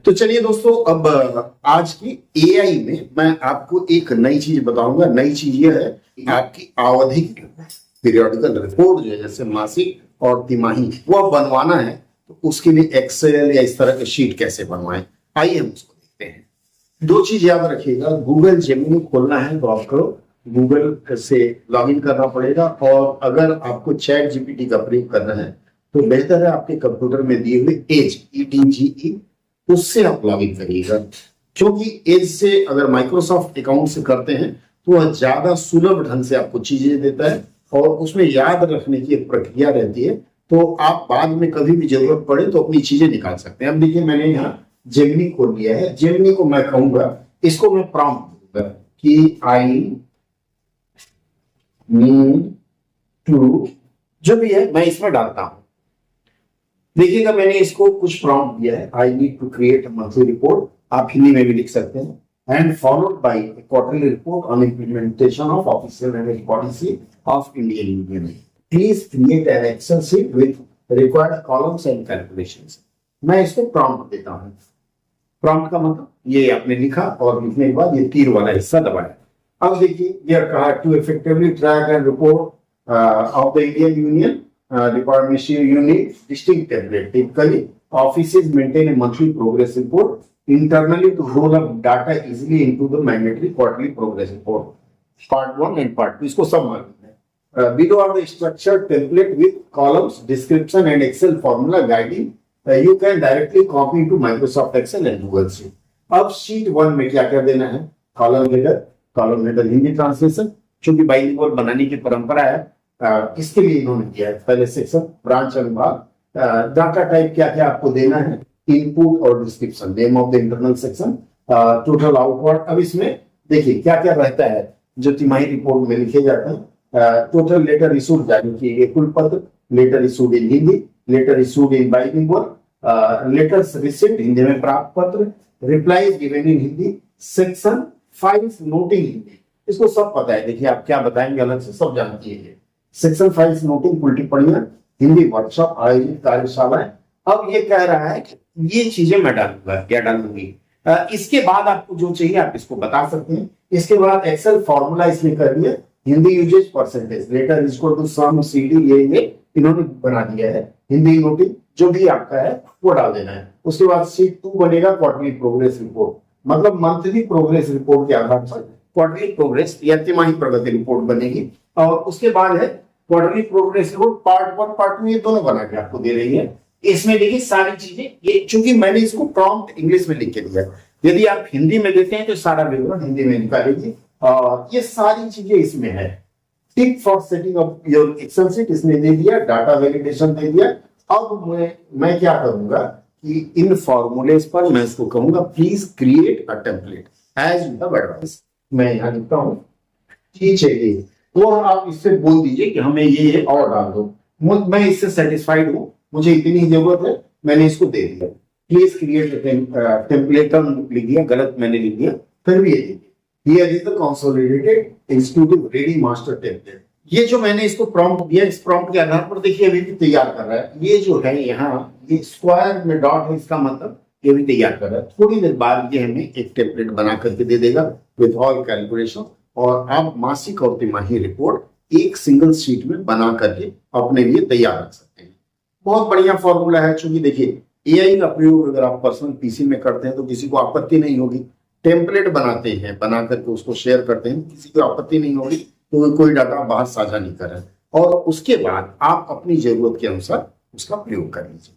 तो चलिए दोस्तों, अब आज की एआई में मैं आपको एक नई चीज बताऊंगा। नई चीज ये है कि आपकी आवधिक पीरियोडिकल रिपोर्ट जो है, जैसे मासिक और तिमाही, वो बनवाना है तो उसके लिए एक्सेल या इस तरह के शीट कैसे बनवाएं, आइए हम उसको देखते हैं। दो चीज याद रखिएगा, गूगल जेमिनी खोलना है तो आपको गूगल से लॉगिन करना पड़ेगा, और अगर आपको चैट जीपीटी का प्रयोग करना है तो बेहतर है आपके कंप्यूटर में दिए हुए EDGE उससे आप लॉगिन करिएगा, क्योंकि एज से अगर माइक्रोसॉफ्ट अकाउंट से करते हैं तो वह ज्यादा सुलभ ढंग से आपको चीजें देता है और उसमें याद रखने की एक प्रक्रिया रहती है, तो आप बाद में कभी भी जरूरत पड़े तो अपनी चीजें निकाल सकते हैं। अब देखिए, मैंने यहाँ जेमिनी खोल लिया है। जेमिनी को मैं कहूंगा, इसको मैं प्रॉम्प्ट दूंगा कि आई नीड टू, जो भी है मैं इसमें डालता हूं। देखिएगा, मैंने इसको कुछ प्रॉम्प्ट दिया है, I need to create monthly report, आप हिंदी में भी लिख सकते हैं, and followed by quarterly report on implementation of official and policy of Indian union. Please create an Excel sheet with required columns and calculations. मैं इसको प्रॉम्प्ट देता हूं। प्रॉम्प्ट का मतलब ये आपने लिखा और लिखने के बाद ये तीर वाला हिस्सा दबाया। अब देखिए, यह कहा to effectively track and report of the Indian union department, you need distinct template. Typically, offices maintain a monthly progress report internally to roll up data easily into the mandatory quarterly progress report. Part 1 and Part 2, इसको सब मालूम है। Below are the structured template with columns, description and Excel formula guiding. You can directly copy into Microsoft Excel and Google Sheet. अब sheet 1 में क्या क्या देना है? कॉलम हेडर हिंदी ट्रांसलेशन, चूंकि बाइलिंगुअल बनाने की परंपरा है, इसके लिए इन्होंने किया है। पहले सेक्शन ब्रांच अनुभाग, डाटा टाइप क्या क्या आपको देना है, इनपुट और description, name of the internal section, total outward. अब इसमें देखिए क्या क्या रहता है जो तिमाही रिपोर्ट में लिखे जाते हैं। टोटल लेटर इशूड जारी किए गए कुल पत्र, letter issued in Hindi, letter issued in bilingual, letters received Hindi में प्राप्त पत्र, replies given in Hindi, section files noting Hindi, इसको सब पता है। देखिए आप क्या बताएंगे अलग से, सब जानती है। सेक्शन फाइल्स नोटिंग उल्टी पढ़ियां, हिंदी वर्कशॉप आयोजित कार्यशालाएं। अब ये कह रहा है कि ये चीजें मैं डालूंगा, क्या डालूंगी। इसके बाद आपको जो चाहिए आप इसको बता सकते हैं। इसके बाद एक्सेल फॉर्मूला इसने कर दिया, Hindi usage percentage, letter is equal to sum CD, ये इन्होंने बना दिया है। हिंदी नोटिंग जो भी आपका है वो डाल देना है। उसके बाद शीट 2 बनेगा क्वार्टरली प्रोग्रेस रिपोर्ट, मतलब मंथली प्रोग्रेस रिपोर्ट के आधार पर क्वार्टरली प्रोग्रेस या तिमाही प्रगति रिपोर्ट बनेगी। और उसके बाद है quarterly progress report part 1 part 2, ये दोनों बना के आपको दे रही है। इसमें देखिए सारी चीजें, ये चूंकि मैंने इसको प्रॉम्प्ट इंग्लिश में लिख के दिया, यदि आप हिंदी में देते हैं तो सारा विवरण हिंदी में निकालेगी, और ये सारी चीजें इसमें है। Tip for setting up your Excel sheet इसने दे दिया, डाटा वैलिडेशन दे दिया। अब मैं क्या करूंगा कि इन फॉर्मूलेस पर मैं इसको कहूंगा please create a template as you have advice. मैं यहाँ लिखता हूँ ठीक है, वो आप इससे बोल दीजिए कि हमें ये और डाल दो, मैं इससे सेटिस्फाइड हूं, मुझे इतनी ही जरूरत है, मैंने इसको दे दिया। प्लीज क्रिएट टेम्पलेट लिख दिया, गलत मैंने लिख दिया, फिर भी ये here is the consolidated executive ready master template. ये जो मैंने इसको प्रॉम्प्ट दिया, इस प्रॉम्प्ट के आधार पर देखिए अभी भी तैयार कर रहा है। ये जो है यहाँ ये स्क्वायर में डॉट है, इसका मतलब ये भी तैयार कर रहा है। थोड़ी देर बाद ये हमें एक टेम्पलेट बना करके दे देगा विद ऑल कैलकुलेशन, और आप मासिक और तिमाही रिपोर्ट एक सिंगल शीट में बना करके अपने लिए तैयार रख सकते हैं। बहुत बढ़िया फॉर्मूला है। चूंकि देखिए एआई का प्रयोग अगर आप पर्सनल पीसी में करते हैं तो किसी को आपत्ति नहीं होगी, टेम्पलेट बनाते हैं, बना करके उसको शेयर करते हैं, किसी को आपत्ति नहीं होगी, तो कोई डाटा बाहर साझा नहीं कर रहा है, और उसके बाद आप अपनी जरूरत के अनुसार उसका प्रयोग कर लीजिए।